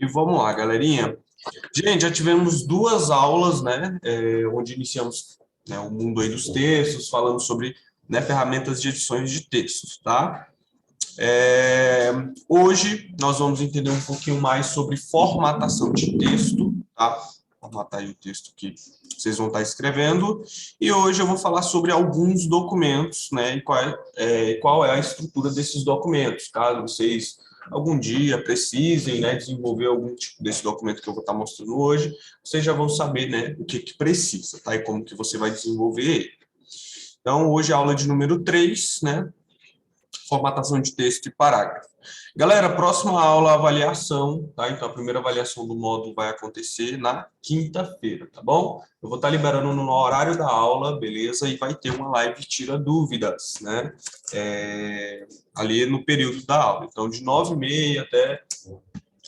E vamos lá, galerinha. Gente, já tivemos duas aulas, né, onde iniciamos, né, o mundo aí dos textos, falando sobre, né, ferramentas de edições de textos, tá? Hoje nós vamos entender um pouquinho mais sobre formatação de texto, tá? Formatar aí o texto que vocês vão estar escrevendo. E hoje eu vou falar sobre alguns documentos, né? E qual é a estrutura desses documentos, caso vocês algum dia precisem, né, desenvolver algum tipo desse documento que eu vou estar mostrando hoje, vocês já vão saber, né, o que que precisa, tá? E como que você vai desenvolver ele. Então, hoje é a aula de número 3, né? Formatação de texto e parágrafo. Galera, próxima aula, avaliação, tá? Então, a primeira avaliação do módulo vai acontecer na quinta-feira, tá bom? Eu vou estar liberando no horário da aula, beleza? E vai ter uma live tira dúvidas, né? Ali no período da aula. Então, de 9h30 até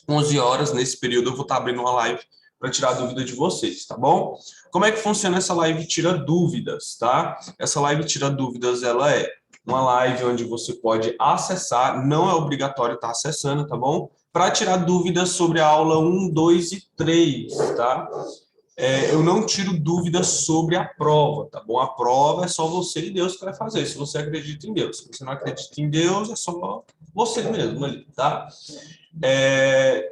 11 horas, nesse período, eu vou estar abrindo uma live para tirar a dúvida de vocês, tá bom? Como é que funciona essa live tira dúvidas, tá? Essa live tira dúvidas, ela é uma live onde você pode acessar, não é obrigatório estar acessando, tá bom? Para tirar dúvidas sobre a aula 1, 2 e 3, tá? Eu não tiro dúvidas sobre a prova, tá bom? A prova é só você e Deus que vai fazer, se você acredita em Deus. Se você não acredita em Deus, é só você mesmo ali, tá?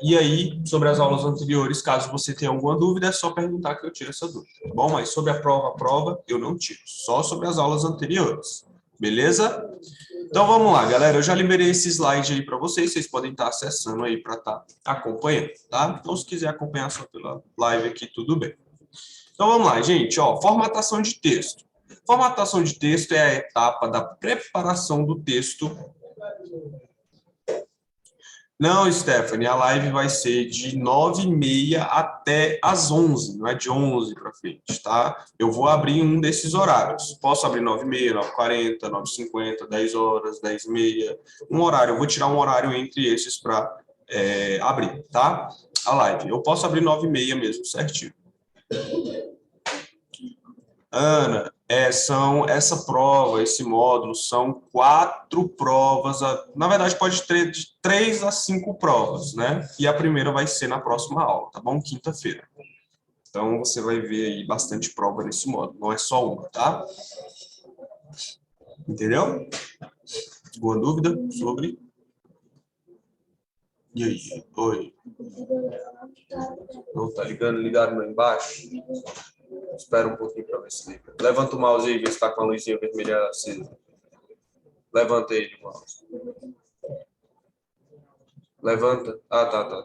E aí, sobre as aulas anteriores, caso você tenha alguma dúvida, é só perguntar que eu tiro essa dúvida, tá bom? Mas sobre a prova, eu não tiro, só sobre as aulas anteriores, beleza? Então vamos lá, galera, eu já liberei esse slide aí para vocês podem estar acessando aí para estar acompanhando, tá? Então se quiser acompanhar só pela live aqui, tudo bem. Então vamos lá, gente, ó, formatação de texto. Formatação de texto é a etapa da preparação do texto. Não, Stephanie, a live vai ser de 9h30 até as 11, não é de 11 para frente, tá? Eu vou abrir um desses horários. Posso abrir 9h30, 9h40, 9h50, 10 horas, 10h30. Um horário, eu vou tirar um horário entre esses para abrir, tá? A live. Eu posso abrir 9h30 mesmo, certinho. Ana, essa prova, esse módulo, são 4 provas. Na verdade, pode ter de 3 a 5 provas, né? E a primeira vai ser na próxima aula, tá bom? Quinta-feira. Então, você vai ver aí bastante prova nesse módulo, não é só uma, tá? Entendeu? Alguma dúvida sobre? E aí? Oi? Não tá ligando? Ligaram lá embaixo? Espera um pouquinho para ver se liga. Levanta o mouse aí e vê se está com a luzinha vermelha acesa. Levanta ele, mouse. Levanta. Ah, tá.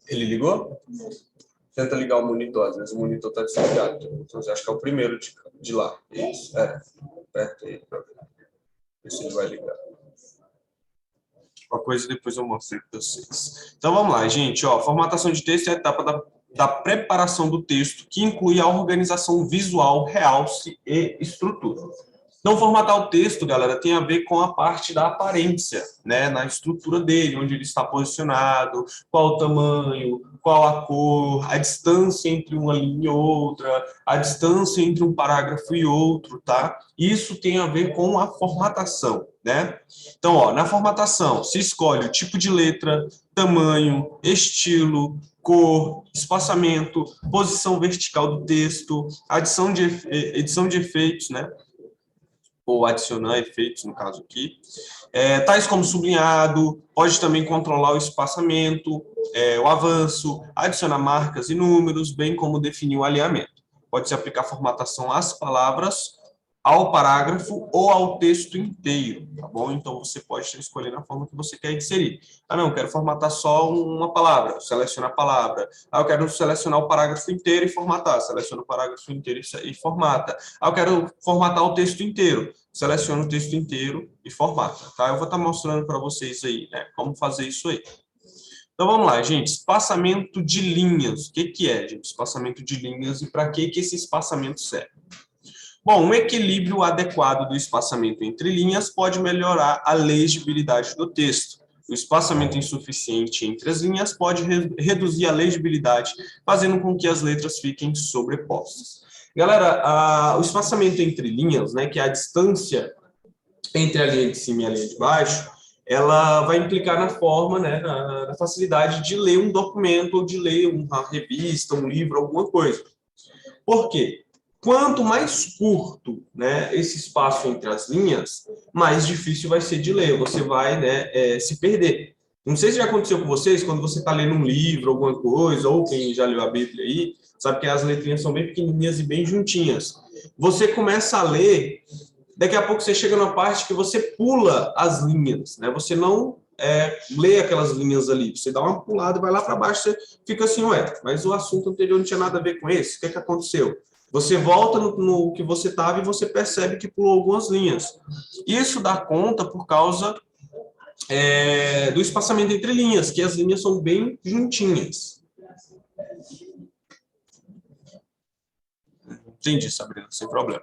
Ele ligou? Tenta ligar o monitor, às vezes o monitor está desligado. Então, eu acho que é o primeiro de lá. Isso, aperta aí para ver se ele vai ligar. Uma coisa depois eu mostro para vocês. Então, vamos lá, gente. Ó, formatação de texto é a etapa da preparação do texto, que inclui a organização visual, realce e estrutura. Então, formatar o texto, galera, tem a ver com a parte da aparência, né? Na estrutura dele, onde ele está posicionado, qual o tamanho, qual a cor, a distância entre uma linha e outra, a distância entre um parágrafo e outro, tá? Isso tem a ver com a formatação, né? Então, ó, na formatação, se escolhe o tipo de letra, tamanho, estilo, cor, espaçamento, posição vertical do texto, edição de efeitos, né? Ou adicionar efeitos, no caso aqui, tais como sublinhado, pode também controlar o espaçamento, o avanço, adicionar marcas e números, bem como definir o alinhamento. Pode-se aplicar formatação às palavras, ao parágrafo ou ao texto inteiro, tá bom? Então, você pode escolher a forma que você quer inserir. Ah, não, quero formatar só uma palavra, seleciona a palavra. Ah, eu quero selecionar o parágrafo inteiro e formatar, seleciona o parágrafo inteiro e formata. Ah, eu quero formatar o texto inteiro, seleciona o texto inteiro e formata, tá? Eu vou estar mostrando para vocês aí, né, como fazer isso aí. Então, vamos lá, gente. Espaçamento de linhas. O que é, gente? Espaçamento de linhas e para que esse espaçamento serve? Bom, um equilíbrio adequado do espaçamento entre linhas pode melhorar a legibilidade do texto. O espaçamento insuficiente entre as linhas pode reduzir a legibilidade, fazendo com que as letras fiquem sobrepostas. Galera, o espaçamento entre linhas, né, que é a distância entre a linha de cima e a linha de baixo, ela vai implicar na forma, né, na facilidade de ler um documento ou de ler uma revista, um livro, alguma coisa. Por quê? Quanto mais curto, né, esse espaço entre as linhas, mais difícil vai ser de ler. Você vai, né, se perder. Não sei se já aconteceu com vocês, quando você está lendo um livro, alguma coisa, ou quem já leu a Bíblia aí, sabe que as letrinhas são bem pequenininhas e bem juntinhas. Você começa a ler, daqui a pouco você chega numa parte que você pula as linhas, né? Você não lê aquelas linhas ali, você dá uma pulada e vai lá para baixo, você fica assim, ué, mas o assunto anterior não tinha nada a ver com esse, o que é que aconteceu? Você volta no que você estava e você percebe que pulou algumas linhas. Isso dá conta por causa do espaçamento entre linhas, que as linhas são bem juntinhas. Entendi, Sabrina, sem problema.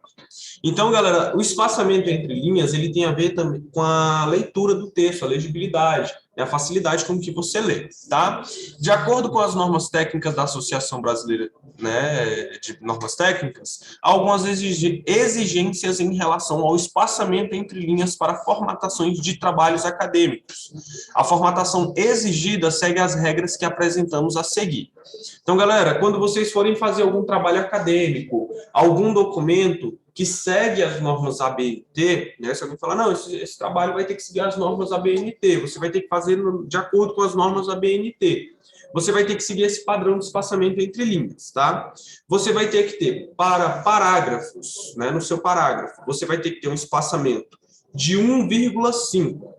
Então, galera, o espaçamento entre linhas, ele tem a ver também com a leitura do texto, a legibilidade, a facilidade com que você lê, tá? De acordo com as normas técnicas da Associação Brasileira, né, de Normas Técnicas, há algumas exigências em relação ao espaçamento entre linhas para formatações de trabalhos acadêmicos. A formatação exigida segue as regras que apresentamos a seguir. Então, galera, quando vocês forem fazer algum trabalho acadêmico, algum documento que segue as normas ABNT, né? Se alguém falar, não, esse trabalho vai ter que seguir as normas ABNT, você vai ter que fazer de acordo com as normas ABNT. Você vai ter que seguir esse padrão de espaçamento entre linhas, tá? Você vai ter que ter, para parágrafos, né, no seu parágrafo, você vai ter que ter um espaçamento de 1,5.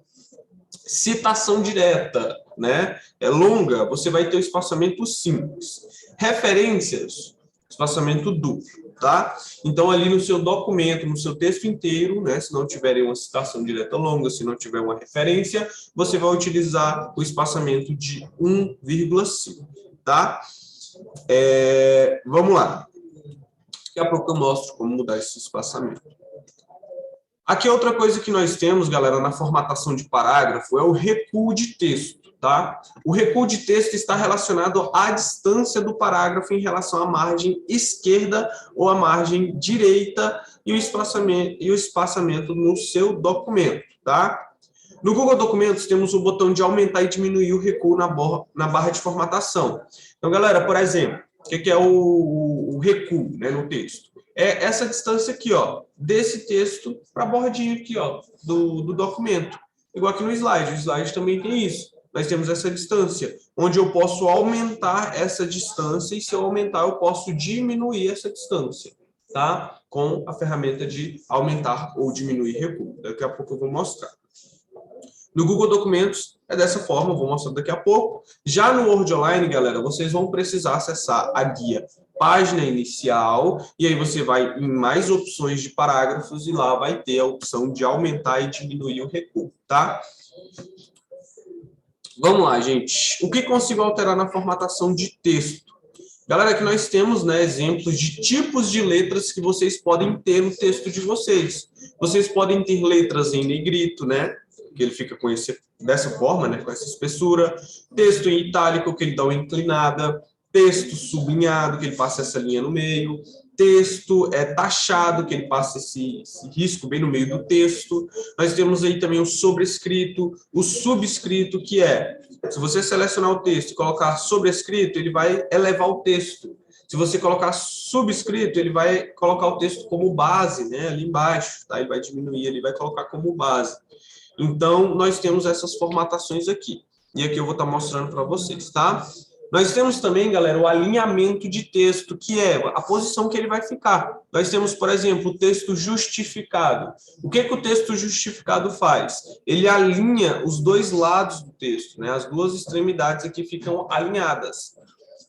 Citação direta, né? É longa, você vai ter o espaçamento simples. Referências, espaçamento duplo, tá? Então, ali no seu documento, no seu texto inteiro, né? Se não tiver uma citação direta longa, se não tiver uma referência, você vai utilizar o espaçamento de 1,5, tá? Vamos lá. Daqui a pouco eu mostro como mudar esse espaçamento. Aqui outra coisa que nós temos, galera, na formatação de parágrafo é o recuo de texto, tá? O recuo de texto está relacionado à distância do parágrafo em relação à margem esquerda ou à margem direita e o espaçamento no seu documento, tá? No Google Documentos temos o botão de aumentar e diminuir o recuo na barra de formatação. Então, galera, por exemplo, o que é o recuo, né, no texto? É essa distância aqui, ó, desse texto para a bordinha aqui, ó, do documento. Igual aqui no slide, o slide também tem isso. Nós temos essa distância, onde eu posso aumentar essa distância e se eu aumentar, eu posso diminuir essa distância, tá? Com a ferramenta de aumentar ou diminuir recuo. Daqui a pouco eu vou mostrar. No Google Documentos é dessa forma, eu vou mostrar daqui a pouco. Já no Word Online, galera, vocês vão precisar acessar a guia página inicial, e aí você vai em mais opções de parágrafos e lá vai ter a opção de aumentar e diminuir o recuo, tá? Vamos lá, gente. O que consigo alterar na formatação de texto? Galera, aqui nós temos, né, exemplos de tipos de letras que vocês podem ter no texto de vocês. Vocês podem ter letras em negrito, né? Que ele fica com dessa forma, né, com essa espessura. Texto em itálico, que ele dá uma inclinada. Texto sublinhado, que ele passa essa linha no meio. Texto taxado, que ele passa esse risco bem no meio do texto. Nós temos aí também o sobrescrito, o subscrito, que se você selecionar o texto e colocar sobrescrito, ele vai elevar o texto. Se você colocar subscrito, ele vai colocar o texto como base, né, ali embaixo, tá? Ele vai diminuir, ele vai colocar como base. Então, nós temos essas formatações aqui. E aqui eu vou estar mostrando para vocês, tá? Nós temos também, galera, o alinhamento de texto, que é a posição que ele vai ficar. Nós temos, por exemplo, o texto justificado. O que o texto justificado faz? Ele alinha os dois lados do texto, né? As duas extremidades aqui ficam alinhadas.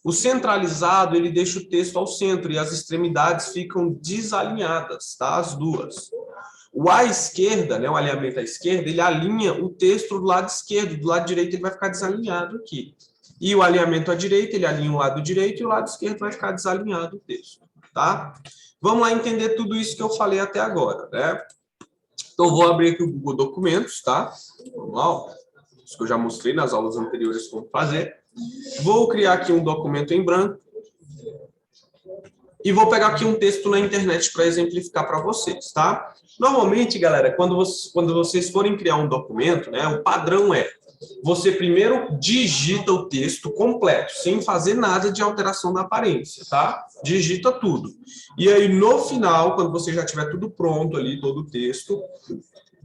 O centralizado, ele deixa o texto ao centro e as extremidades ficam desalinhadas, tá? As duas. O à esquerda, né, o alinhamento à esquerda, ele alinha o texto do lado esquerdo, do lado direito ele vai ficar desalinhado aqui. E o alinhamento à direita, ele alinha o lado direito e o lado esquerdo vai ficar desalinhado o texto, tá? Vamos lá entender tudo isso que eu falei até agora, né? Então, eu vou abrir aqui o Google Documentos, tá? Vamos lá, isso que eu já mostrei nas aulas anteriores como fazer. Vou criar aqui um documento em branco. E vou pegar aqui um texto na internet para exemplificar para vocês, tá? Normalmente, galera, quando vocês forem criar um documento, né, o padrão é você primeiro digita o texto completo, sem fazer nada de alteração da aparência, tá? Digita tudo. E aí, no final, quando você já tiver tudo pronto ali, todo o texto,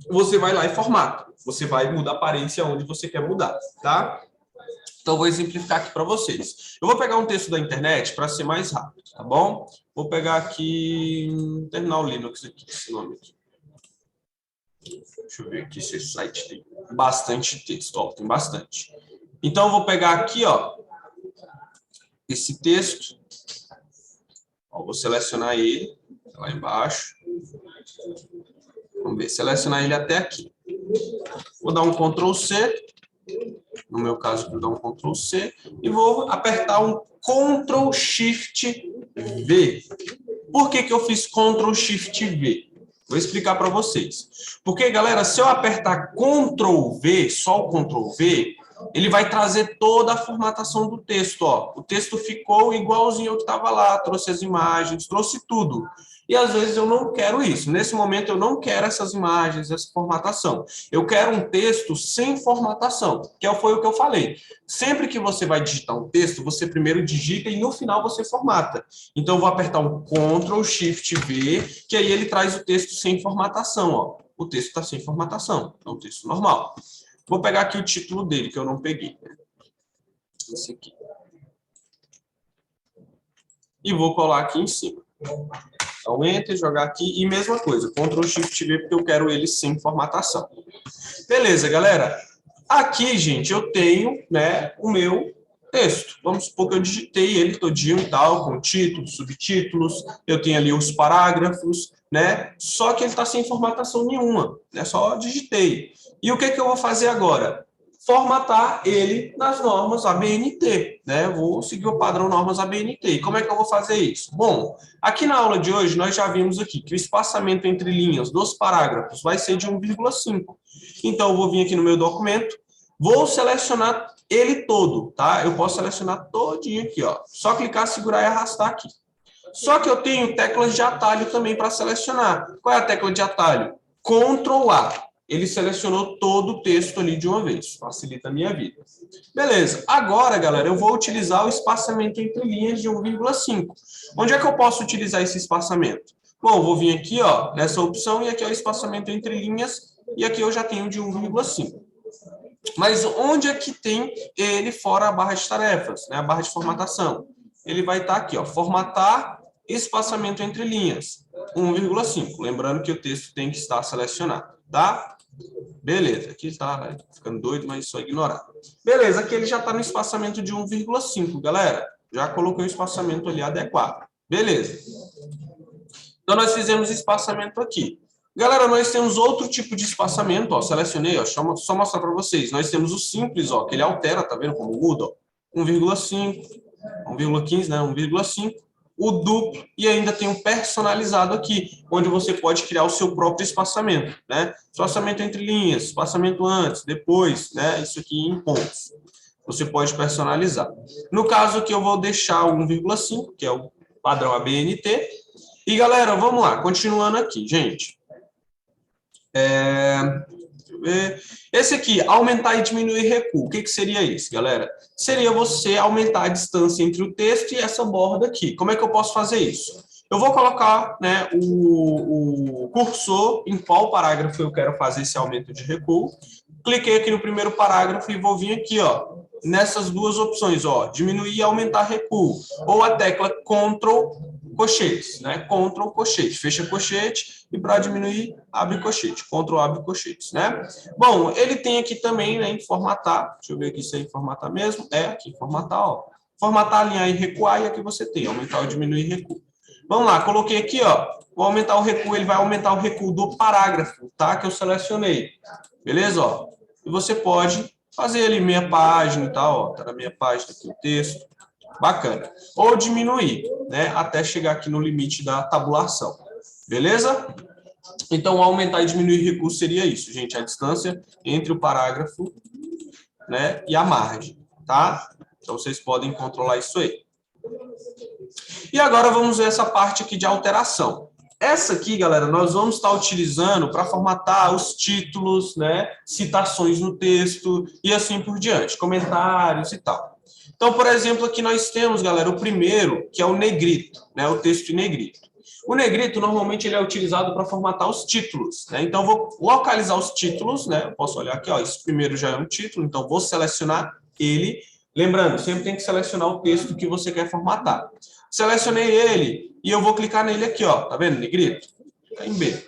você vai lá e formata. Você vai mudar a aparência onde você quer mudar, tá? Então, vou exemplificar aqui para vocês. Eu vou pegar um texto da internet para ser mais rápido, tá bom? Vou pegar aqui Terminal Linux, aqui, esse nome aqui. Deixa eu ver aqui se esse site tem bastante texto. Ó, tem bastante. Então, eu vou pegar aqui, ó, esse texto. Ó, vou selecionar ele, lá embaixo. Vamos ver, selecionar ele até aqui. Vou dar um Ctrl C. No meu caso, vou dar um Ctrl C. E vou apertar um Ctrl Shift V. Por que eu fiz Ctrl Shift V? Vou explicar para vocês. Porque, galera, se eu apertar Ctrl V, só o Ctrl V, ele vai trazer toda a formatação do texto. Ó. O texto ficou igualzinho ao que estava lá, trouxe as imagens, trouxe tudo. E às vezes eu não quero isso. Nesse momento eu não quero essas imagens, essa formatação. Eu quero um texto sem formatação, que foi o que eu falei. Sempre que você vai digitar um texto, você primeiro digita e no final você formata. Então eu vou apertar um Ctrl Shift V, que aí ele traz o texto sem formatação. Ó. O texto está sem formatação, é um texto normal. Vou pegar aqui o título dele, que eu não peguei. Esse aqui. E vou colar aqui em cima. Então, Enter, jogar aqui. E mesma coisa, Ctrl Shift V, porque eu quero ele sem formatação. Beleza, galera. Aqui, gente, eu tenho, né, o meu texto. Vamos supor que eu digitei ele todinho e tal, com títulos, subtítulos. Eu tenho ali os parágrafos, né? Só que ele está sem formatação nenhuma. Né? Só digitei. E o que eu vou fazer agora? Formatar ele nas normas ABNT, né? Vou seguir o padrão normas ABNT. E como é que eu vou fazer isso? Bom, aqui na aula de hoje nós já vimos aqui que o espaçamento entre linhas dos parágrafos vai ser de 1,5. Então eu vou vir aqui no meu documento, vou selecionar ele todo, tá? Eu posso selecionar todinho aqui, ó. Só clicar, segurar e arrastar aqui. Só que eu tenho teclas de atalho também para selecionar. Qual é a tecla de atalho? Ctrl A. Ele selecionou todo o texto ali de uma vez. Facilita a minha vida. Beleza. Agora, galera, eu vou utilizar o espaçamento entre linhas de 1,5. Onde é que eu posso utilizar esse espaçamento? Bom, eu vou vir aqui, ó, nessa opção, e aqui é o espaçamento entre linhas, e aqui eu já tenho de 1,5. Mas onde é que tem ele fora a barra de tarefas, né? A barra de formatação? Ele vai estar aqui, ó, formatar espaçamento entre linhas, 1,5. Lembrando que o texto tem que estar selecionado, tá? Beleza, aqui está ficando doido, mas só ignorar. Beleza, aqui ele já está no espaçamento de 1,5, galera. Já coloquei o espaçamento ali adequado. Beleza. Então, nós fizemos espaçamento aqui. Galera, nós temos outro tipo de espaçamento, ó, selecionei, ó, só mostrar para vocês. Nós temos o simples, ó, que ele altera, tá vendo como muda, ó? 1,5, 1,15, né, 1,5. O duplo e ainda tem um personalizado aqui, onde você pode criar o seu próprio espaçamento, né? Espaçamento entre linhas, espaçamento antes, depois, né? Isso aqui em pontos. Você pode personalizar. No caso aqui eu vou deixar o 1,5, que é o padrão ABNT. E galera, vamos lá, continuando aqui, gente. Esse aqui, aumentar e diminuir recuo. O que seria isso, galera? Seria você aumentar a distância entre o texto e essa borda aqui. Como é que eu posso fazer isso? Eu vou colocar, né, o cursor em qual parágrafo eu quero fazer esse aumento de recuo. Cliquei aqui no primeiro parágrafo e vou vir aqui, ó, nessas duas opções, ó, diminuir e aumentar recuo. Ou a tecla Ctrl colchetes, né? Ctrl colchete, fecha colchete e para diminuir, abre colchete, Ctrl abre colchetes, né? Bom, ele tem aqui também, né, em formatar, deixa eu ver aqui se é em formatar mesmo, aqui em formatar, ó. Formatar, alinhar e recuar, e aqui você tem, aumentar ou diminuir recuo. Vamos lá, coloquei aqui, ó, vou aumentar o recuo, ele vai aumentar o recuo do parágrafo, tá? Que eu selecionei, beleza, ó? E você pode fazer ali meia página e tal, ó, tá na minha página aqui o texto. Bacana. Ou diminuir, né, até chegar aqui no limite da tabulação. Beleza? Então, aumentar e diminuir recurso seria isso, gente. A distância entre o parágrafo, né, e a margem, tá? Então, vocês podem controlar isso aí. E agora vamos ver essa parte aqui de alteração. Essa aqui, galera, nós vamos estar utilizando para formatar os títulos, né, citações no texto e assim por diante, comentários e tal. Então, por exemplo, aqui nós temos, galera, o primeiro, que é o negrito, né, o texto em negrito. O negrito, normalmente, ele é utilizado para formatar os títulos, né? Então, vou localizar os títulos, né? Eu posso olhar aqui, ó, esse primeiro já é um título, então vou selecionar ele. Lembrando, sempre tem que selecionar o texto que você quer formatar. Selecionei ele e eu vou clicar nele aqui, ó. Tá vendo? Negrito. Tá em B.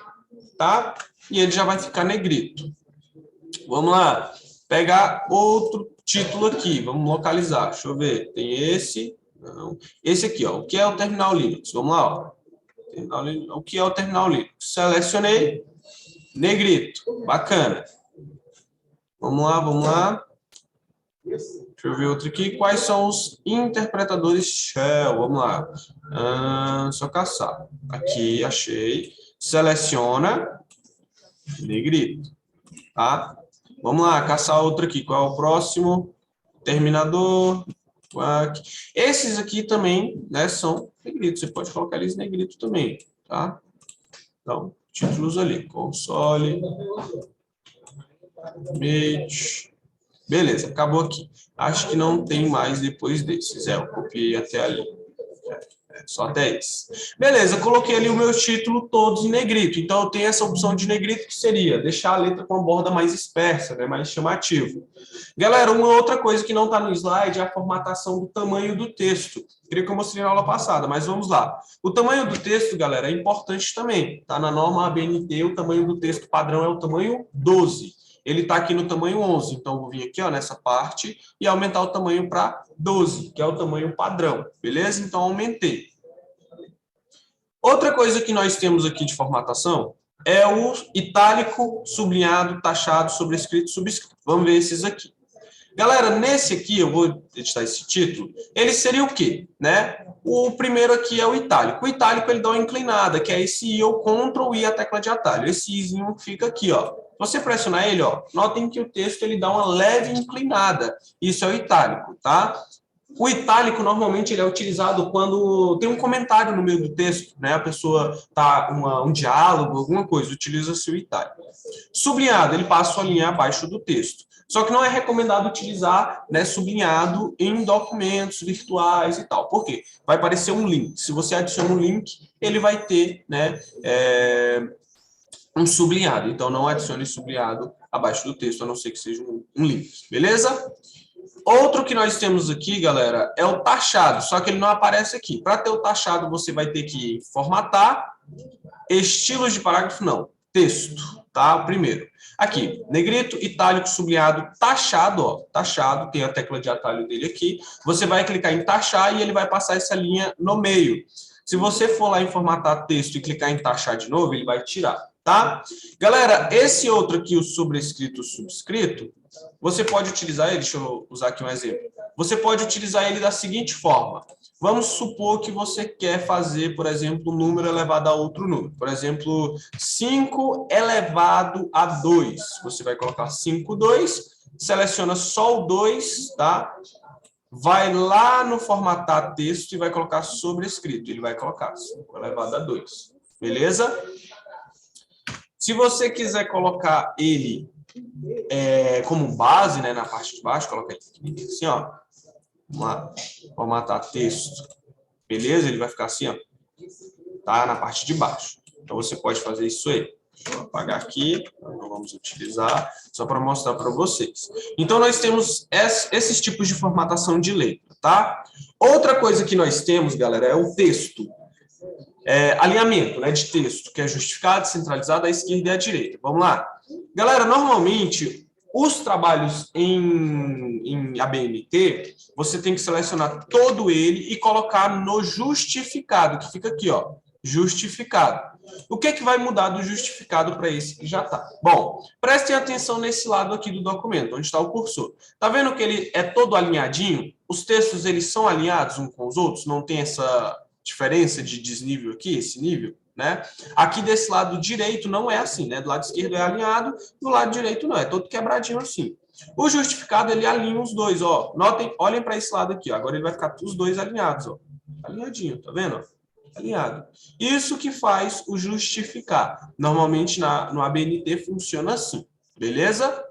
Tá? E ele já vai ficar negrito. Vamos lá. Pegar outro título aqui. Vamos localizar. Deixa eu ver. Tem esse. Não. Esse aqui, ó. O que é o Terminal Linux? Vamos lá, ó. O que é o Terminal Linux? Selecionei. Negrito. Bacana. Vamos lá, vamos lá. Deixa eu ver outro aqui. Quais são os interpretadores shell? Vamos lá. Só caçar. Aqui, achei. Seleciona. Negrito. Tá? Vamos lá, caçar outro aqui. Qual é o próximo? Terminador. Esses aqui também, né, são negritos. Você pode colocar eles negrito também. Tá? Então, títulos ali. Console. Mate. Beleza, acabou aqui. Acho que não tem mais depois desses. Eu copiei até ali. Só até esse. Beleza, coloquei ali o meu título todos em negrito. Então, eu tenho essa opção de negrito que seria deixar a letra com a borda mais dispersa, né, mais chamativo. Galera, uma outra coisa que não está no slide é a formatação do tamanho do texto. Queria que eu mostrei na aula passada, mas vamos lá. O tamanho do texto, galera, é importante também. Tá na norma ABNT, o tamanho do texto padrão é o tamanho 12. Ele está aqui no tamanho 11, então eu vou vir aqui, ó, nessa parte e aumentar o tamanho para 12, que é o tamanho padrão, beleza? Então, aumentei. Outra coisa que nós temos aqui de formatação é o itálico, sublinhado, taxado, sobrescrito, subscrito. Vamos ver esses aqui. Galera, nesse aqui, eu vou editar esse título, ele seria o quê? Né? O primeiro aqui é o itálico. O itálico, ele dá uma inclinada, que é esse I ou Ctrl I, a tecla de atalho. Esse Izinho fica aqui, ó. Se você pressionar ele, ó, notem que o texto ele dá uma leve inclinada. Isso é o itálico, tá? O itálico, normalmente, ele é utilizado quando tem um comentário no meio do texto, né? A pessoa tá um diálogo, alguma coisa, utiliza-se o itálico. Sublinhado, ele passa a linha abaixo do texto. Só que não é recomendado utilizar, né, sublinhado em documentos virtuais e tal. Por quê? Vai aparecer um link. Se você adiciona um link, ele vai ter, né, um sublinhado. Então, não adicione sublinhado abaixo do texto, a não ser que seja um link. Beleza? Outro que nós temos aqui, galera, é o taxado, só que ele não aparece aqui. Para ter o taxado, você vai ter que formatar, estilos de parágrafo, não, texto, tá? O primeiro. Aqui, negrito, itálico, sublinhado, taxado, ó, taxado, tem a tecla de atalho dele aqui. Você vai clicar em taxar e ele vai passar essa linha no meio. Se você for lá em formatar texto e clicar em taxar de novo, ele vai tirar, tá? Galera, esse outro aqui, o sobrescrito, subscrito, você pode utilizar ele, deixa eu usar aqui um exemplo. Você pode utilizar ele da seguinte forma. Vamos supor que você quer fazer, por exemplo, um número elevado a outro número. Por exemplo, 5 elevado a 2. Você vai colocar 5, 2, seleciona só o 2, tá? Vai lá no formatar texto e vai colocar sobrescrito. Ele vai colocar 5 elevado a 2. Beleza? Se você quiser colocar ele como base, né, na parte de baixo, coloca ele assim, ó. Vamos lá, formatar texto. Beleza? Ele vai ficar assim, ó. Tá? Na parte de baixo. Então, você pode fazer isso aí. Deixa eu apagar aqui. Não vamos utilizar. Só para mostrar para vocês. Então, nós temos esses tipos de formatação de letra, tá? Outra coisa que nós temos, galera, é o texto. Alinhamento, né, de texto, que é justificado, centralizado à esquerda e à direita. Vamos lá. Galera, normalmente, os trabalhos em ABNT, você tem que selecionar todo ele e colocar no justificado, que fica aqui, ó, justificado. O que vai mudar do justificado para esse que já está? Bom, prestem atenção nesse lado aqui do documento, onde está o cursor. Tá vendo que ele é todo alinhadinho? Os textos, eles são alinhados uns com os outros? Não tem essa diferença de desnível aqui, esse nível? Né? Aqui desse lado direito não é assim, né? Do lado esquerdo é alinhado, do lado direito não, é todo quebradinho assim. O justificado, ele alinha os dois, ó. Notem, olhem para esse lado aqui, ó. Agora ele vai ficar os dois alinhados, ó. Alinhadinho, tá vendo? Alinhado. Isso que faz o justificar. Normalmente no ABNT funciona assim, beleza?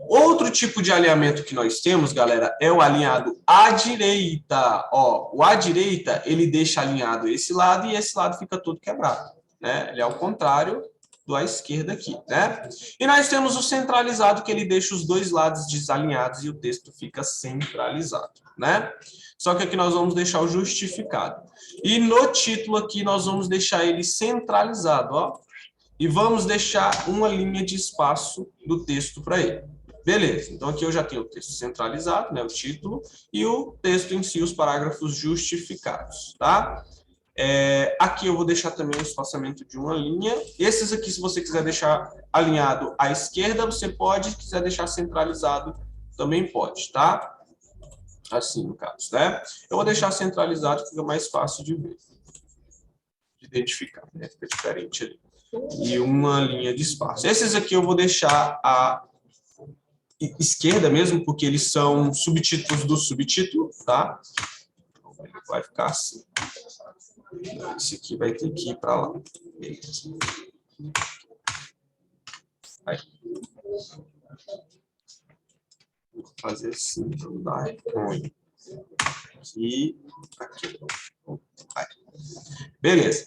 Outro tipo de alinhamento que nós temos, galera, é o alinhado à direita. Ó, o à direita, ele deixa alinhado esse lado e esse lado fica todo quebrado, né? Ele é ao contrário do à esquerda aqui, né? E nós temos o centralizado, que ele deixa os dois lados desalinhados e o texto fica centralizado, né? Só que aqui nós vamos deixar o justificado. E no título aqui nós vamos deixar ele centralizado, ó. E vamos deixar uma linha de espaço do texto para ele. Beleza, então aqui eu já tenho o texto centralizado, né, o título, e o texto em si, os parágrafos justificados, tá? Aqui eu vou deixar também o espaçamento de uma linha. Esses aqui, se você quiser deixar alinhado à esquerda, você pode. Se quiser deixar centralizado, também pode, tá? Assim, no caso, né? Eu vou deixar centralizado, fica mais fácil de ver, de identificar, né? Fica diferente ali. E uma linha de espaço. Esses aqui eu vou deixar à esquerda mesmo, porque eles são subtítulos do subtítulo, tá? Ele vai ficar assim. Esse aqui vai ter que ir para lá. Beleza. Aí. Vou fazer assim para não dar ruim. Aqui, aqui. Aí. Beleza.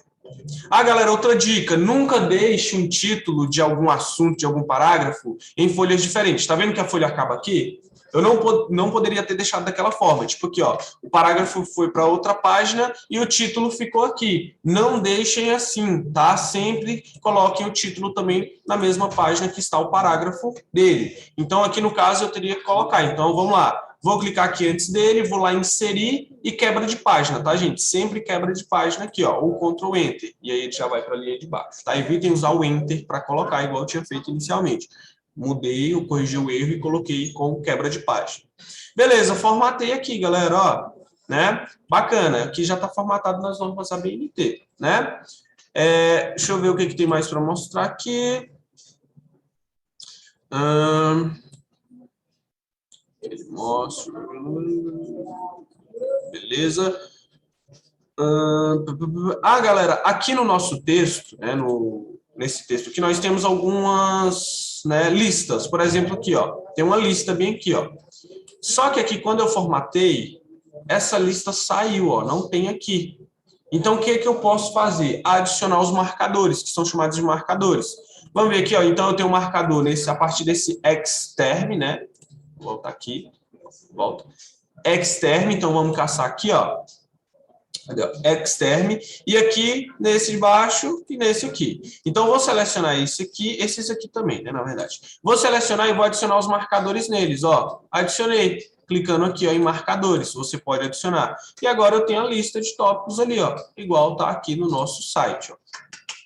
Ah, galera, outra dica, nunca deixe um título de algum assunto, de algum parágrafo, em folhas diferentes. Tá vendo que a folha acaba aqui? Eu não poderia ter deixado daquela forma. Tipo aqui, ó, o parágrafo foi para outra página e o título ficou aqui. Não deixem assim, tá? Sempre coloquem o título também na mesma página que está o parágrafo dele. Então, aqui no caso, eu teria que colocar. Então, vamos lá. Vou clicar aqui antes dele, vou lá em inserir e quebra de página, tá, gente? Sempre quebra de página aqui, ó, ou Ctrl Enter. E aí ele já vai para a linha de baixo, tá? Evitem usar o Enter para colocar, igual eu tinha feito inicialmente. Mudei, eu corrigi o erro e coloquei com quebra de página. Beleza, formatei aqui, galera, ó, né? Bacana, aqui já está formatado nas normas ABNT, né? Deixa eu ver o que tem mais para mostrar aqui. Ele mostra. Beleza. Galera, aqui no nosso texto, né, nesse texto aqui, nós temos algumas, né, listas. Por exemplo, aqui, ó, tem uma lista bem aqui, ó. Só que aqui, quando eu formatei, essa lista saiu, ó, não tem aqui. Então, o que eu posso fazer? Adicionar os marcadores, que são chamados de marcadores. Vamos ver aqui, ó. Então, eu tenho um marcador a partir desse exterm, né? Vou voltar aqui. Volta. Exterm, então vamos caçar aqui, ó. Exterm, e aqui nesse de baixo e nesse aqui. Então, vou selecionar esse aqui, esses aqui também, né, na verdade. Vou selecionar e vou adicionar os marcadores neles, ó. Adicionei, clicando aqui, ó, em marcadores, você pode adicionar. E agora eu tenho a lista de tópicos ali, ó, igual tá aqui no nosso site, ó.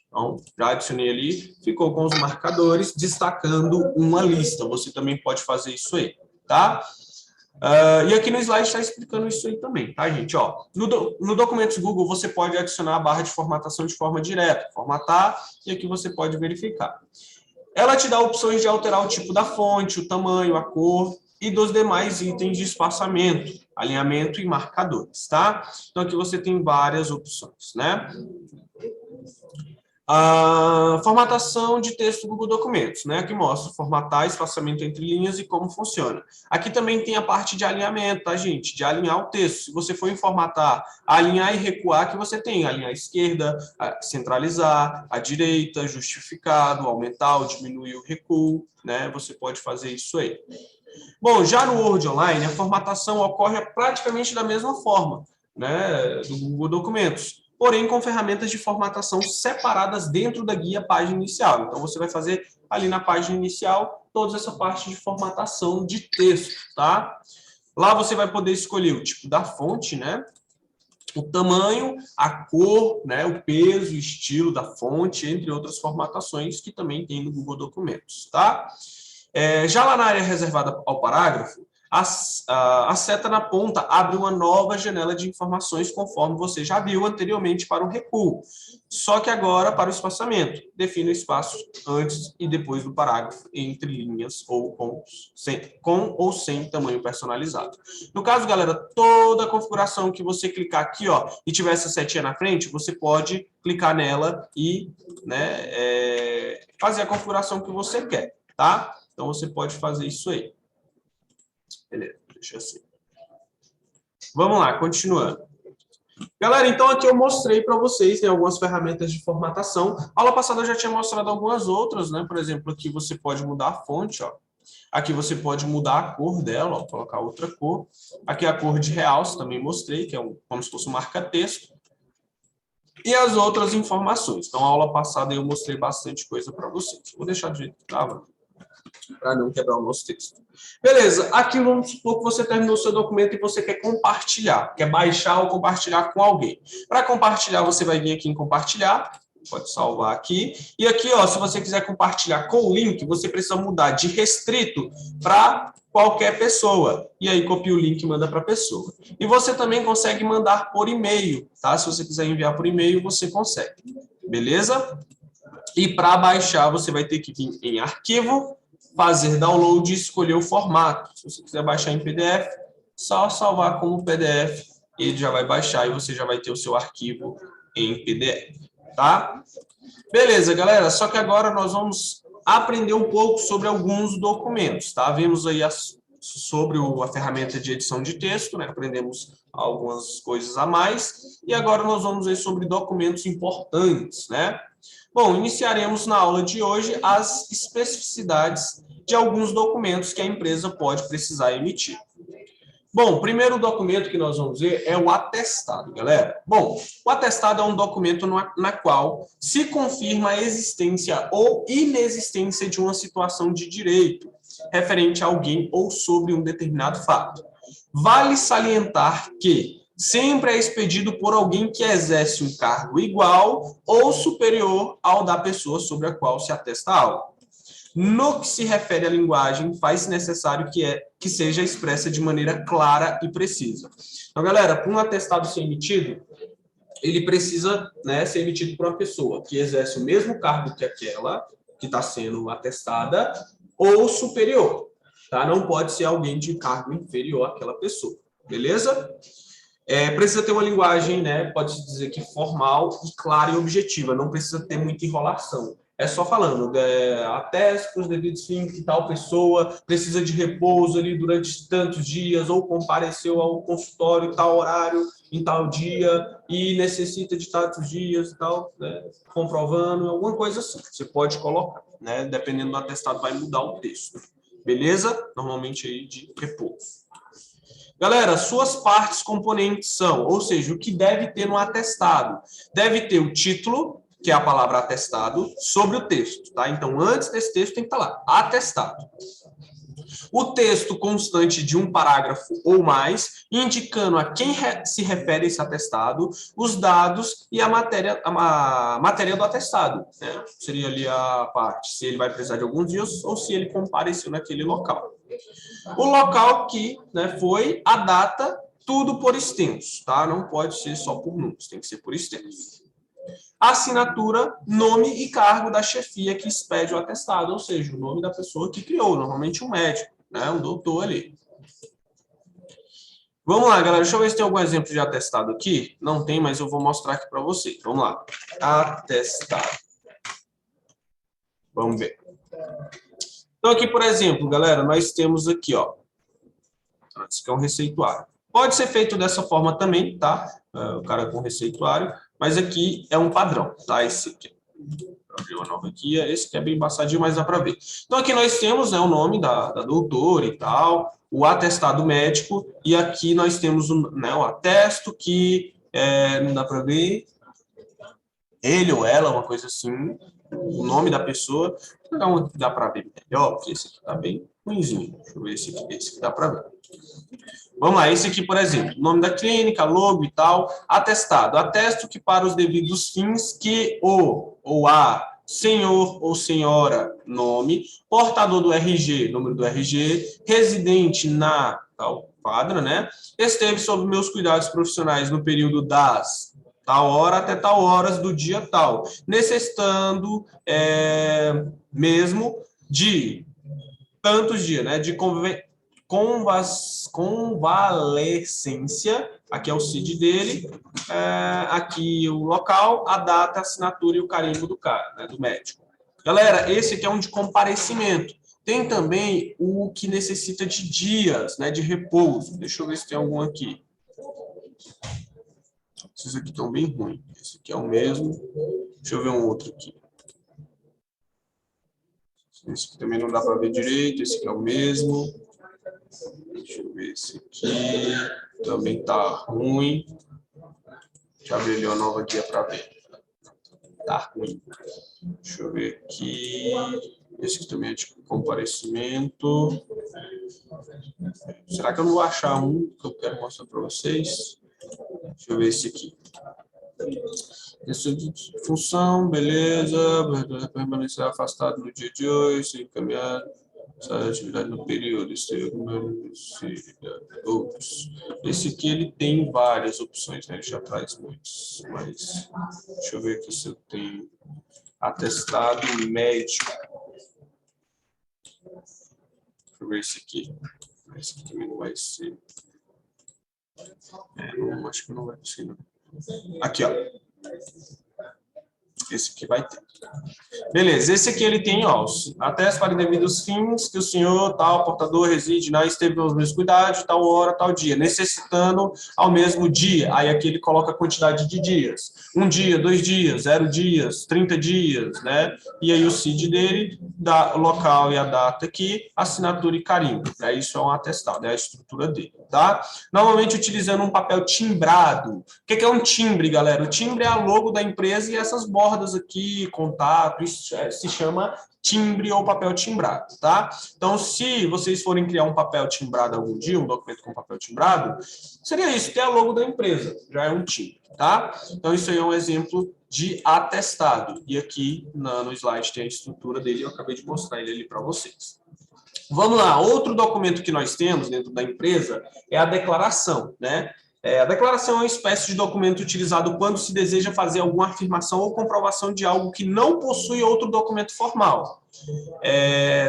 Então, já adicionei ali, ficou com os marcadores, destacando uma lista. Você também pode fazer isso aí, tá? E aqui no slide está explicando isso aí também, tá, gente? Ó, no Documentos Google, você pode adicionar a barra de formatação de forma direta, formatar, e aqui você pode verificar. Ela te dá opções de alterar o tipo da fonte, o tamanho, a cor e dos demais itens de espaçamento, alinhamento e marcadores, tá? Então, aqui você tem várias opções, né? A formatação de texto Google Documentos, né? Aqui mostra formatar, espaçamento entre linhas e como funciona. Aqui também tem a parte de alinhamento, tá, gente? De alinhar o texto. Se você for em formatar, alinhar e recuar, que você tem alinhar à esquerda, centralizar, à direita, justificado, aumentar ou diminuir o recuo, né? Você pode fazer isso aí. Bom, já no Word Online, a formatação ocorre praticamente da mesma forma, né? Do Google Documentos, porém com ferramentas de formatação separadas dentro da guia página inicial. Então, você vai fazer ali na página inicial toda essa parte de formatação de texto, tá? Lá você vai poder escolher o tipo da fonte, né? O tamanho, a cor, né? O peso, o estilo da fonte, entre outras formatações que também tem no Google Documentos, tá? Já lá na área reservada ao parágrafo, a seta na ponta abre uma nova janela de informações, conforme você já viu anteriormente para o recuo. Só que agora para o espaçamento. Defina o espaço antes e depois do parágrafo, entre linhas ou com ou sem tamanho personalizado. No caso, galera, toda a configuração que você clicar aqui, ó, e tiver essa setinha na frente, você pode clicar nela e, né, fazer a configuração que você quer, tá? Então, você pode fazer isso aí. Beleza, deixa assim. Vamos lá, continuando. Galera, então aqui eu mostrei para vocês, né, algumas ferramentas de formatação. A aula passada eu já tinha mostrado algumas outras, né? Por exemplo, aqui você pode mudar a fonte, ó. Aqui você pode mudar a cor dela, ó, colocar outra cor. Aqui a cor de realce também mostrei, que é como se fosse um marca-texto. E as outras informações. Então, a aula passada eu mostrei bastante coisa para vocês. Vou deixar do jeito que estava, para não quebrar o nosso texto. Beleza, aqui vamos supor que você terminou o seu documento e você quer compartilhar, quer baixar ou compartilhar com alguém. Para compartilhar, você vai vir aqui em compartilhar, pode salvar aqui. E aqui, ó, se você quiser compartilhar com o link, você precisa mudar de restrito para qualquer pessoa. E aí copia o link e manda para a pessoa. E você também consegue mandar por e-mail, tá? Se você quiser enviar por e-mail, você consegue. Beleza? E para baixar, você vai ter que vir em arquivo, fazer download e escolher o formato. Se você quiser baixar em PDF, só salvar como PDF, ele já vai baixar e você já vai ter o seu arquivo em PDF, tá? Beleza, galera, só que agora nós vamos aprender um pouco sobre alguns documentos, tá? Vimos aí sobre a ferramenta de edição de texto, né? Aprendemos algumas coisas a mais, e agora nós vamos ver sobre documentos importantes, né? Bom, iniciaremos na aula de hoje as especificidades de alguns documentos que a empresa pode precisar emitir. Bom, o primeiro documento que nós vamos ver é o atestado, galera. Bom, o atestado é um documento na qual se confirma a existência ou inexistência de uma situação de direito referente a alguém ou sobre um determinado fato. Vale salientar que sempre é expedido por alguém que exerce um cargo igual ou superior ao da pessoa sobre a qual se atesta algo. No que se refere à linguagem, faz-se necessário que seja expressa de maneira clara e precisa. Então, galera, para um atestado ser emitido, ele precisa, né, ser emitido por uma pessoa que exerce o mesmo cargo que aquela que está sendo atestada ou superior. Tá? Não pode ser alguém de cargo inferior àquela pessoa. Beleza? Precisa ter uma linguagem, né, pode-se dizer que formal, e clara e objetiva, não precisa ter muita enrolação. É só falando, atesto os devidos fins que tal pessoa precisa de repouso ali durante tantos dias, ou compareceu ao consultório em tal horário, em tal dia, e necessita de tantos dias e tal, né, comprovando, alguma coisa assim. Você pode colocar, né, dependendo do atestado, vai mudar o texto. Beleza? Normalmente aí de repouso. Galera, suas partes componentes são, ou seja, o que deve ter no atestado. Deve ter o título, que é a palavra atestado, sobre o texto, tá? Então, antes desse texto tem que estar lá, atestado. O texto constante de um parágrafo ou mais, indicando a quem se refere esse atestado, os dados e a matéria do atestado, né? Seria ali a parte, se ele vai precisar de alguns dias ou se ele compareceu naquele local. O local que, né, foi, a data, tudo por extenso, tá? Não pode ser só por números, tem que ser por extenso. Assinatura, nome e cargo da chefia que expede o atestado, ou seja, o nome da pessoa que criou, normalmente um médico, né, um doutor ali. Vamos lá, galera, deixa eu ver se tem algum exemplo de atestado aqui. Não tem, mas eu vou mostrar aqui para vocês. Vamos lá. Atestado. Vamos ver. Então, aqui, por exemplo, galera, nós temos aqui, ó, esse aqui é um receituário. Pode ser feito dessa forma também, tá? O cara com receituário, mas aqui é um padrão, tá? Esse aqui. Vou abrir uma nova aqui, esse aqui é bem embaçadinho, mas dá para ver. Então, aqui nós temos, né, o nome da doutora e tal, o atestado médico, e aqui nós temos né, o atesto que, não dá para ver, ele ou ela, uma coisa assim, o nome da pessoa. Vou pegar um que dá para ver melhor, porque esse aqui está bem ruimzinho. Deixa eu ver esse aqui dá para ver. Vamos lá, esse aqui, por exemplo, nome da clínica, logo e tal, atestado. Atesto que para os devidos fins que o ou a senhor ou senhora, nome, portador do RG, número do RG, residente na tal quadra, né? Esteve sob meus cuidados profissionais no período das tal hora até tal horas do dia tal, necessitando mesmo de tantos dias, né? De convalescência, aqui é o CID dele, aqui o local, a data, a assinatura e o carimbo do cara, né, do médico. Galera, esse aqui é um de comparecimento. Tem também o que necessita de dias, né, de repouso. Deixa eu ver se tem algum aqui. Esses aqui estão bem ruins. Esse aqui é o mesmo. Deixa eu ver um outro aqui. Esse aqui também não dá para ver direito. Esse aqui é o mesmo. Deixa eu ver esse aqui. Também tá ruim. Deixa eu abrir a nova guia para ver. Tá ruim. Deixa eu ver aqui. Esse aqui também é de comparecimento. Será que eu não vou achar um que eu quero mostrar para vocês? Deixa eu ver esse aqui. Esse de função, beleza. Permanecer afastado no dia de hoje, sem encaminhar essa atividade no período. Esse aqui ele tem várias opções, né? Ele já traz muitos. Mas deixa eu ver aqui se eu tenho atestado médico. Deixa eu ver esse aqui. Esse aqui também não vai ser. Não, acho que não vai ser, não. Aqui, ó. Esse aqui vai ter. Beleza, esse aqui ele tem, ó, atesta para devidos fins que o senhor, tal, portador, reside, esteve nos meus cuidados, tal hora, tal dia, necessitando ao mesmo dia. Aí aqui ele coloca a quantidade de dias. 1 dia, 2 dias, 0 dias, 30 dias, né? E aí o CID dele, o local e a data aqui, assinatura e carimbo. Aí isso é um atestado, é a estrutura dele, tá? Normalmente utilizando um papel timbrado. O que é um timbre, galera? O timbre é a logo da empresa e essas bordas aqui, contato, isso se chama timbre ou papel timbrado, tá? Então, se vocês forem criar um papel timbrado algum dia, um documento com papel timbrado, seria isso, que é a logo da empresa, já é um timbre, tá? Então, isso aí é um exemplo de atestado. E aqui no slide tem a estrutura dele, eu acabei de mostrar ele ali para vocês. Vamos lá, outro documento que nós temos dentro da empresa é a declaração, né? A declaração é uma espécie de documento utilizado quando se deseja fazer alguma afirmação ou comprovação de algo que não possui outro documento formal.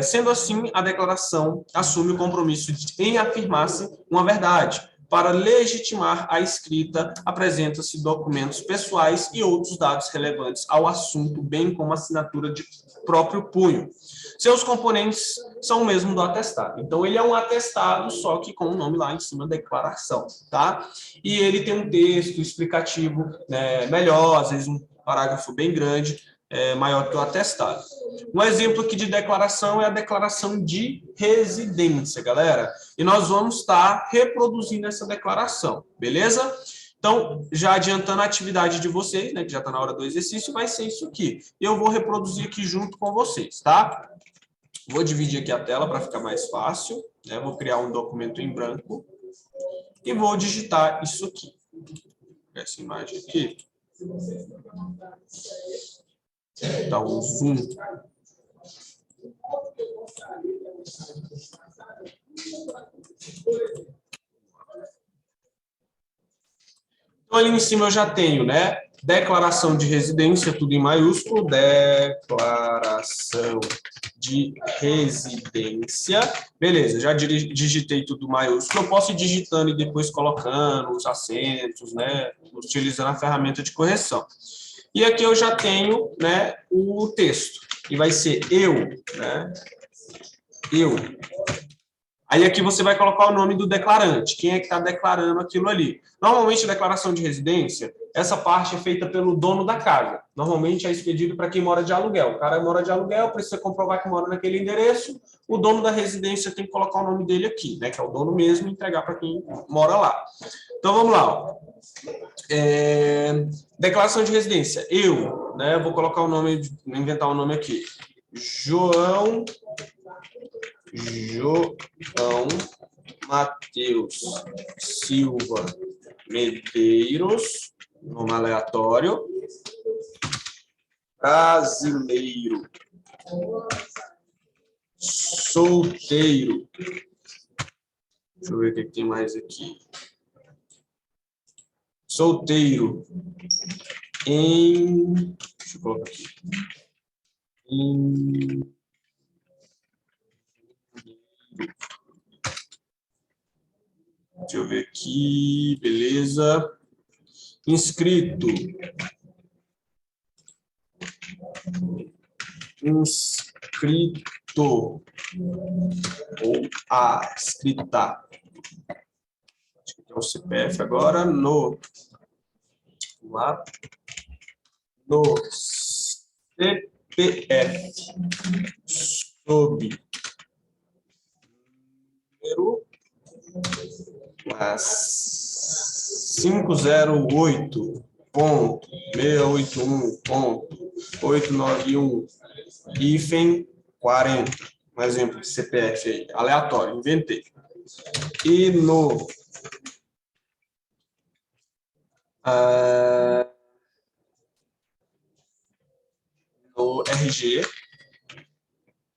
Sendo assim, a declaração assume o compromisso em afirmar-se uma verdade. Para legitimar a escrita, apresenta-se documentos pessoais e outros dados relevantes ao assunto, bem como assinatura de próprio punho. Seus componentes são o mesmo do atestado. Então, ele é um atestado, só que com o nome lá em cima, declaração, tá? E ele tem um texto explicativo, né, melhor, às vezes um parágrafo bem grande, maior que o atestado. Um exemplo aqui de declaração é a declaração de residência, galera. E nós vamos estar reproduzindo essa declaração, beleza? Então, já adiantando a atividade de vocês, né, que já está na hora do exercício, vai ser isso aqui. Eu vou reproduzir aqui junto com vocês, tá? Vou dividir aqui a tela para ficar mais fácil, né? Vou criar um documento em branco e vou digitar isso aqui. Essa imagem aqui. Dá um zoom. Então, ali em cima eu já tenho, né? Declaração de residência, tudo em maiúsculo. Declaração de residência. Beleza, já digitei tudo maiúsculo. Eu posso ir digitando e depois colocando os acentos, né? Utilizando a ferramenta de correção. E aqui eu já tenho, né, o texto. E vai ser eu, né? Eu. Aí aqui você vai colocar o nome do declarante, quem é que está declarando aquilo ali. Normalmente, a declaração de residência, essa parte é feita pelo dono da casa. Normalmente é expedido para quem mora de aluguel. O cara mora de aluguel, precisa comprovar que mora naquele endereço, o dono da residência tem que colocar o nome dele aqui, né, que é o dono mesmo, e entregar para quem mora lá. Então, vamos lá. Ó. Declaração de residência. Eu, né, vou colocar o nome, inventar o nome aqui. João Matheus Silva Medeiros, nome aleatório. brasileiro, solteiro. Deixa eu ver o que tem mais aqui. Solteiro. Deixa eu colocar aqui. Deixa eu ver aqui. Beleza. Inscrito. Inscrito. Ou escrita. Acho que tem o CPF agora. Vamos lá. No CPF. Sob número 508.681.891 hífen 40. Um exemplo de CPF aí, aleatório, inventei. E no RG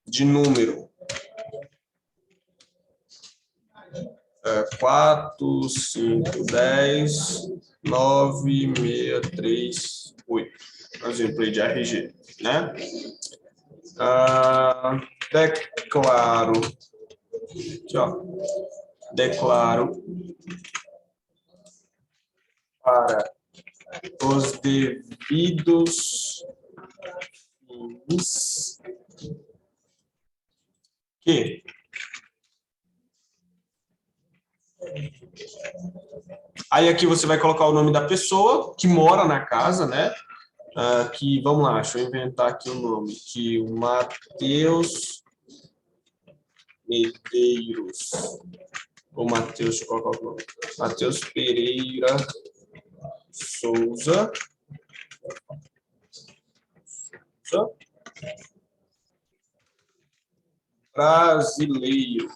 de número 4, 5, 10, 9, 6, 3, 8. Por exemplo, aí de RG, né? Declaro, aqui, ó, declaro para os devidos fins que aí aqui você vai colocar o nome da pessoa que mora na casa, né? Que, vamos lá, deixa eu inventar aqui o nome, que o Matheus Medeiros, ou Matheus, deixa eu colocar o nome, Matheus Pereira Souza, brasileiro,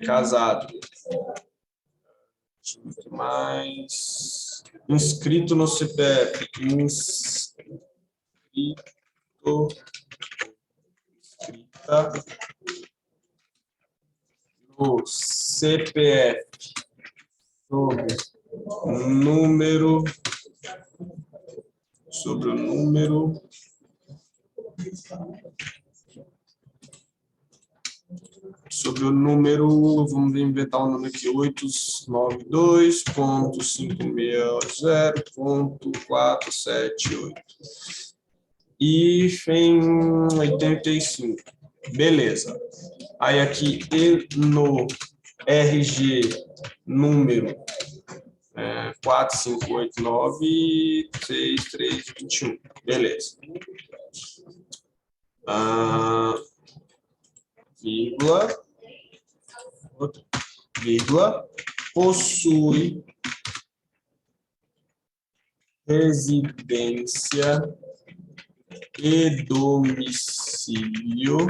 casado, mais inscrito no CPF, inscrita no CPF, sobre o número vamos inventar um número aqui, 892.560.478. Hífen 85. Beleza. Aí aqui no RG número 458963321. Beleza. Vírgula, possui residência e domicílio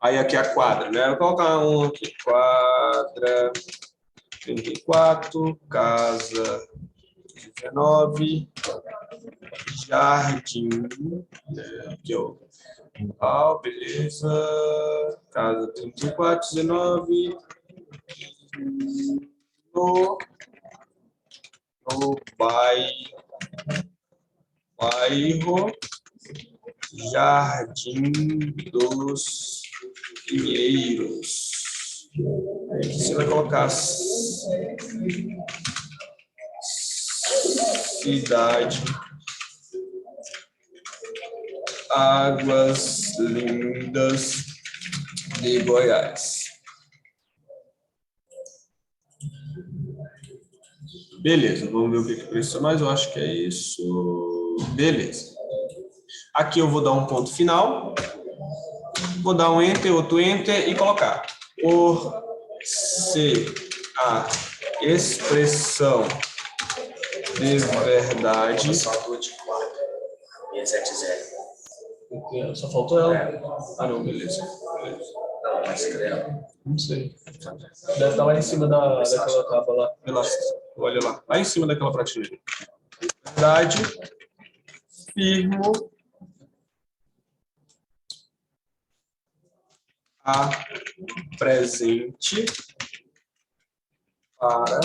aí aqui a quadra, né? Vou colocar um aqui, quadra 34, casa 19, jardim, aqui ó, beleza, casa 34, 19, no bairro Jardim dos Pinheiros. Aí você vai colocar cidade Águas Lindas de Goiás. Beleza, vamos ver o que precisa mais. Eu acho que é isso. Beleza. Aqui eu vou dar um ponto final. Vou dar um enter, outro enter e colocar. Por se a expressão de verdade 670. Só faltou ela. Ah, não, beleza. Não, mas cadê ela? Não sei. Deve estar lá em cima daquela tábua lá. Olha lá. Lá em cima daquela prateleira. Verdade. Firmo a presente para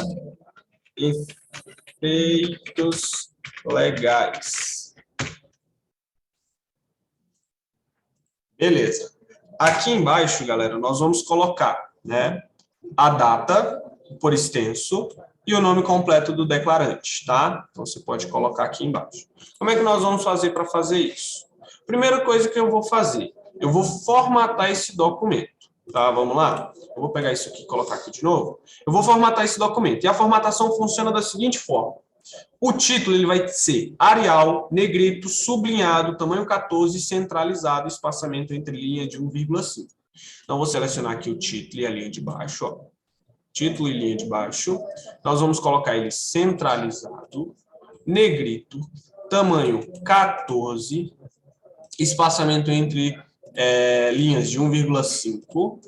efeitos legais. Beleza. Aqui embaixo, galera, nós vamos colocar, né, a data por extenso e o nome completo do declarante, tá? Então, você pode colocar aqui embaixo. Como é que nós vamos fazer para fazer isso? Primeira coisa que eu vou fazer, eu vou formatar esse documento, tá? Vamos lá? Eu vou pegar isso aqui e colocar aqui de novo. Eu vou formatar esse documento. E a formatação funciona da seguinte forma. O título ele vai ser Arial, negrito, sublinhado, tamanho 14, centralizado, espaçamento entre linha de 1,5. Então, vou selecionar aqui o título e a linha de baixo, ó. Título e linha de baixo. Nós vamos colocar ele centralizado, negrito, tamanho 14, espaçamento entre linhas de 1,5,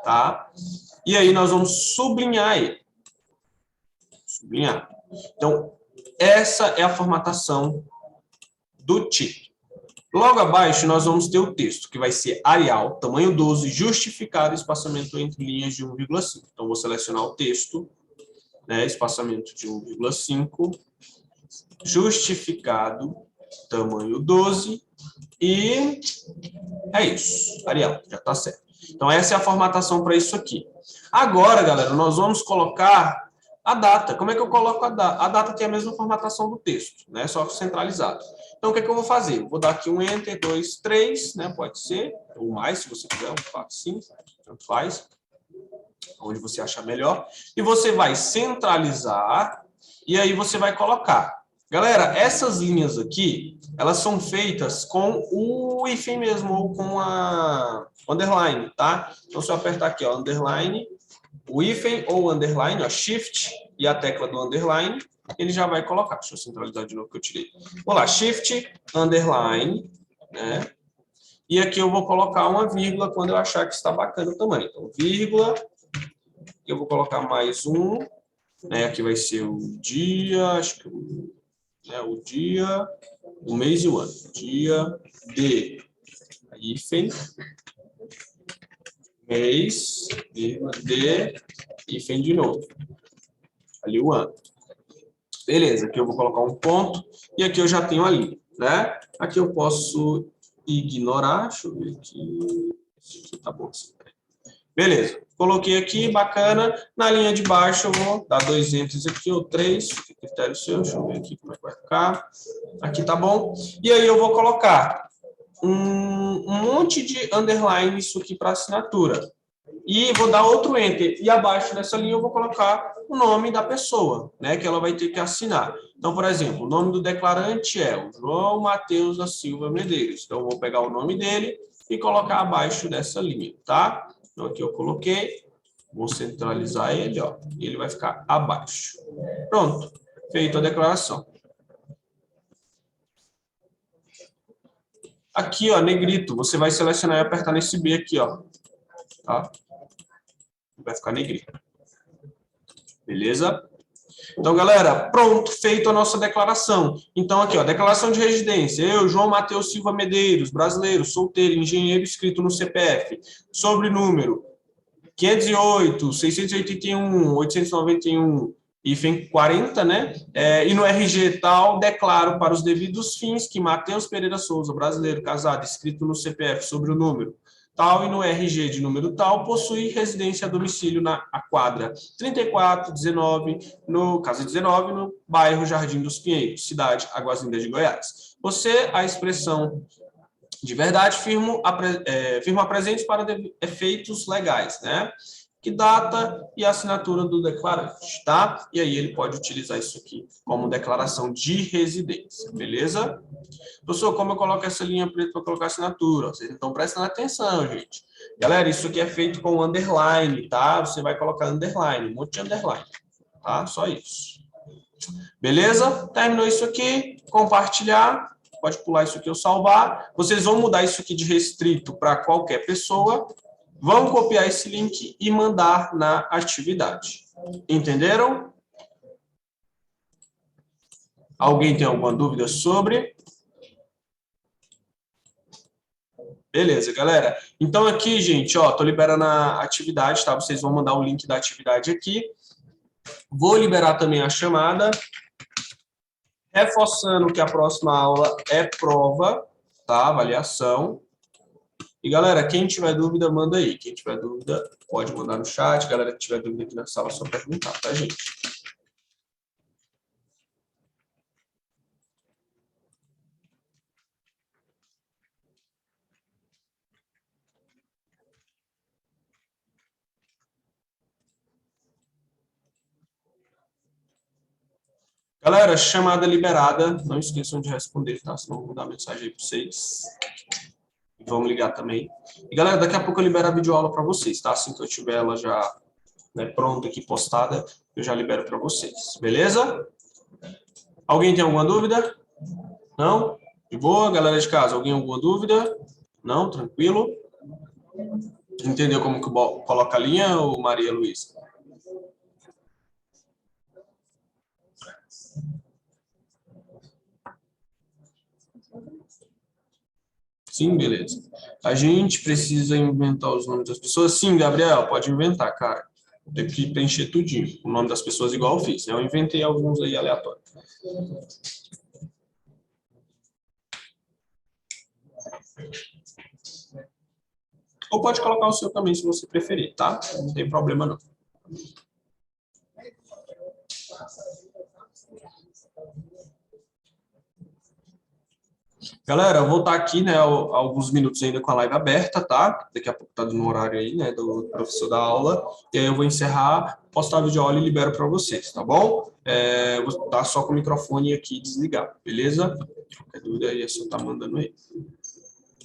tá? E aí nós vamos sublinhar ele. Sublinhar. Então, essa é a formatação do título. Logo abaixo, nós vamos ter o texto, que vai ser Arial, tamanho 12, justificado, espaçamento entre linhas de 1,5. Então, vou selecionar o texto, né, espaçamento de 1,5, justificado, tamanho 12, e é isso, Arial, já está certo. Então, essa é a formatação para isso aqui. Agora, galera, nós vamos colocar a data. Como é que eu coloco a data? A data tem a mesma formatação do texto, né? Só centralizado. Então, o que é que eu vou fazer? Eu vou dar aqui um Enter, 2, 3, né? Pode ser, ou mais, se você quiser, 4, 5, tanto faz, onde você achar melhor. E você vai centralizar, e aí você vai colocar. Galera, essas linhas aqui, elas são feitas com o hífen mesmo, ou com a underline, tá? Então, se eu apertar aqui, ó, underline, o hífen ou underline, ó, shift e a tecla do underline, ele já vai colocar. Deixa eu centralizar de novo que eu tirei. Vou lá, shift, underline, né? E aqui eu vou colocar uma vírgula quando eu achar que está bacana o tamanho. Então, vírgula, eu vou colocar mais um, né? Aqui vai ser o dia, acho que o dia, o mês e o ano. Dia de hífen, mês, vírgula, de hífen de novo. Ali o ano. Beleza, aqui eu vou colocar um ponto e aqui eu já tenho a linha, né? Aqui eu posso ignorar, deixa eu ver aqui. Aqui tá bom assim. Beleza, coloquei aqui, bacana. Na linha de baixo eu vou dar 2 enters aqui, ou 3, critério seu, deixa eu ver aqui como é que vai ficar. Aqui tá bom. E aí eu vou colocar um monte de underline isso aqui para assinatura. E vou dar outro enter. E abaixo dessa linha eu vou colocar o nome da pessoa, né, que ela vai ter que assinar. Então, por exemplo, o nome do declarante é o João Matheus da Silva Medeiros. Então, eu vou pegar o nome dele e colocar abaixo dessa linha, tá? Então, aqui eu coloquei, vou centralizar ele, ó, e ele vai ficar abaixo. Pronto, feita a declaração. Aqui, ó, negrito, você vai selecionar e apertar nesse B aqui, ó, tá? Vai ficar negrito. Beleza? Então, galera, pronto, feito a nossa declaração. Então, aqui, ó, declaração de residência. Eu, João Matheus Silva Medeiros, brasileiro, solteiro, engenheiro inscrito no CPF, sobrenúmero 508, 681, 891, hífen 40, né? E no RG tal, declaro para os devidos fins que Matheus Pereira Souza, brasileiro, casado, inscrito no CPF, sobre o número tal e no RG de número tal, possui residência a domicílio na quadra 3419, no casa 19, no bairro Jardim dos Pinheiros, cidade Águas Lindas de Goiás. Você, a expressão de verdade, firmo a presente para efeitos legais, né? Que data e assinatura do declarante, tá? E aí ele pode utilizar isso aqui como declaração de residência, beleza? Professor, como eu coloco essa linha preta para colocar assinatura? Vocês não estão prestando atenção, gente. Galera, isso aqui é feito com underline, tá? Você vai colocar underline, um monte de underline, tá? Só isso. Beleza? Terminou isso aqui, compartilhar. pode pular isso aqui ou salvar. Vocês vão mudar isso aqui de restrito para qualquer pessoa, vão copiar esse link e mandar na atividade. Entenderam? Alguém tem alguma dúvida sobre? Beleza, galera. Então aqui, gente, ó, tô liberando a atividade, tá? Vocês vão mandar o link da atividade aqui. Vou liberar também a chamada, reforçando que a próxima aula é prova, tá? Avaliação. E, galera, quem tiver dúvida, manda aí. Quem tiver dúvida, pode mandar no chat. Galera que tiver dúvida aqui na sala, só perguntar, tá, gente? Galera, chamada liberada. Não esqueçam de responder, tá? Senão eu vou dar mensagem aí para vocês. E vamos ligar também. E, galera, daqui a pouco eu libero a videoaula para vocês, tá? Assim que eu tiver ela já, né, pronta aqui, postada, eu já libero para vocês. Beleza? Alguém tem alguma dúvida? Não? De boa? Galera de casa, alguém alguma dúvida? Não? Tranquilo? Entendeu como que coloca a linha, ou Maria Luísa? Sim, beleza. A gente precisa inventar os nomes das pessoas? Sim, Gabriel, pode inventar, cara. Tem que preencher tudinho. O nome das pessoas igual eu fiz. Eu inventei alguns aí aleatórios. Ou pode colocar o seu também, se você preferir, tá? Não tem problema, não. Galera, eu vou estar aqui, né, alguns minutos ainda com a live aberta, tá? Daqui a pouco tá dando um horário aí, né, do professor da aula. E aí eu vou encerrar, postar a videoaula e libero para vocês, tá bom? Vou estar só com o microfone aqui desligado, beleza? Qualquer dúvida aí é só tá mandando aí.